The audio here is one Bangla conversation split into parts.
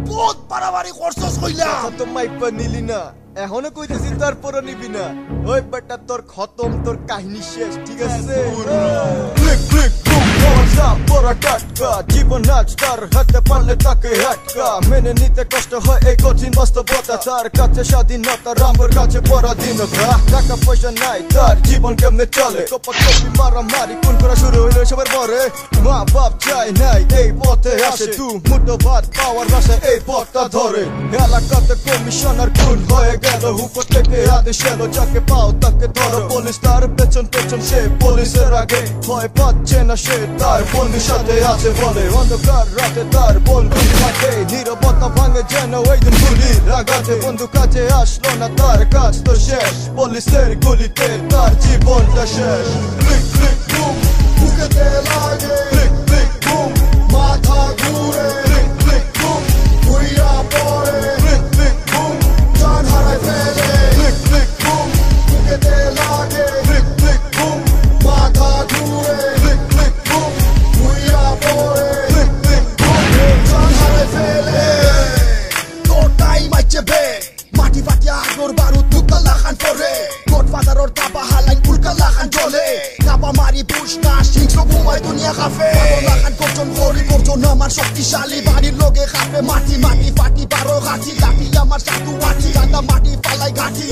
বহুত বাড়াবাড়ি করছস কইলা তো মাইপা নিলি না এখনো কইতেছি তারপর নিবি না ওই বেটা তোর খতম তোর কাহিনী শেষ ঠিক আছে ক্লিক ক্লিক বুম মজা বড় টাটকা জীবন আজ তার হাতে পারলে তাকে হাটকা মেনে নিতে কষ্ট হয় এই কঠিন বাস্তবতা তার কাছে স্বাধীনতা রামের কাছে পরাধীনতা টাকা পয়সা নাই তার জীবন কেমনে চলে কপাকপি মারামারি কোন করা শুরু হইলো সবার পরে মা বাপ চাই নাই এই পথে আসে তু মুঠো ভাত পাওয়ার বাসা এই পথটা ধরে এলাকাতে কমিশনার খুন হয়ে গেল উপর থেকে আদেশ এলো যাকে পাও তাকে ধরো পুলিশ তার পেছন পেছন সে পুলিশের আগে ভয় পাচ্ছে না সে তার বন্ধুর সাথে আছে বলে অন্ধকার রাতে তার বন্ধু থাকে নীরবতা ভাঙে যেন ওই দিন গুলির আঘাতে বন্ধু কাছে আসলো না তার কাজ তো শেষ পুলিশের গুলিতে তার জীবনটা শেষ ক্লিক ক্লিক বুম বুকেতে লাগে ক্লিক ক্লিক বুম মাথা ঘুরে ক্লিক ক্লিক বুম ভুইয়া পড়ে ক্লিক ক্লিক বুম জান হারায় ফেলে ক্লিক ক্লিক বুম বুকেতে লাগে ক্লিক ক্লিক বুম মাথা ঘুরে ক্লিক ক্লিক বুম ভুইয়া পড়ে ক্লিক ক্লিক বুম জান হারায় ফেলে তোর টাইম আইছে বে মাটি ফাটিয়া আগুর বারুদ তুতলা খান পরে গডফাদারর তাবা হালাই উল্কালা খান জ্বলে কাবা মারি বুশ না সিংস ঘুমায় দুনিয়া কাফে বাদলা খান করজন গরি করজন আমার শক্তিশালী বাড়ির লোকে খাবে মাটি মাটি ফাটি বারো গাছি লাঠি আমার সাধু আছি গান্দা মাটি ফালাই গাছি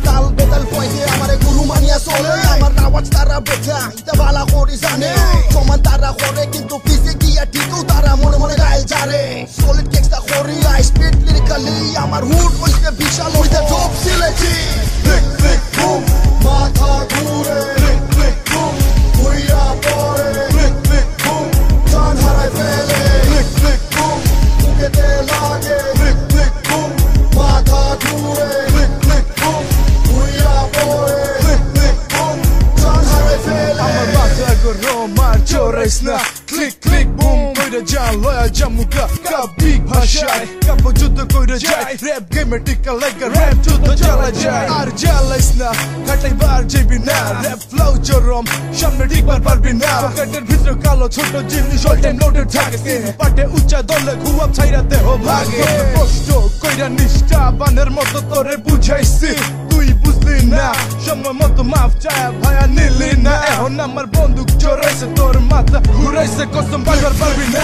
তাল বেতাল পয়সে আমারে গুরু মানিয়া চলে আমার আওয়াজ তারা বোঝা ইতা ভালা করি জানে সমান তারা করে কিন্তু পিছে গিয়া ঠিকও তারা মনে মনে গাইল জারে সলিড কেক্সটা করি আই স্পিড লিরিক্যালি আমার হুড হইছে বিশাল হইতে জব সিলেছি ক্লিক ক্লিক বুম মাথা ঘুরে ক্লিক ক্লিক বুম ভুইয়া পড়ে ক্লিক ক্লিক বুম জান হারায় ফেলে ক্লিক ক্লিক বুম বুকেতে লাগে ক্লিক ক্লিক বুম মাথা ঘুরে ক্লিক ক্লিক বুম ভুইয়া পড়ে ক্লিক ক্লিক বুম জান হারায় ফেলে আমার মাথা গরম আর চোরাইস না ক্লিক ক্লিক বুম কইরা যান লয়া জামুকা কাবিক ভাষায় কাব্য যুদ্ধ কইরা যায় র‍্যাপ গেমে টিকা লাগা র‍্যাপ যুদ্ধ চালা যায় আর জ্বালাইস না কাটাইবার যাবি না র‍্যাপ ফ্লো চরম সামনে টিকবার পারবি না পকেটের ভিতরে কালো ছোট জিনিস অল টাইম লোডেড থাকে পাটে উচ্চা দলে খুয়াব ছাইরা দেহ ভাগে কষ্ট কইরা নিষ্ঠা বানের মতো তোরে বুঝাইছি তুই বুঝলি না সময় মতো মাফ চায় ভায়া নিলি না এখন আমার বন্দুক চড়াইছে তোর মাথা ঘুরাইছে কসম বারবার পারবি না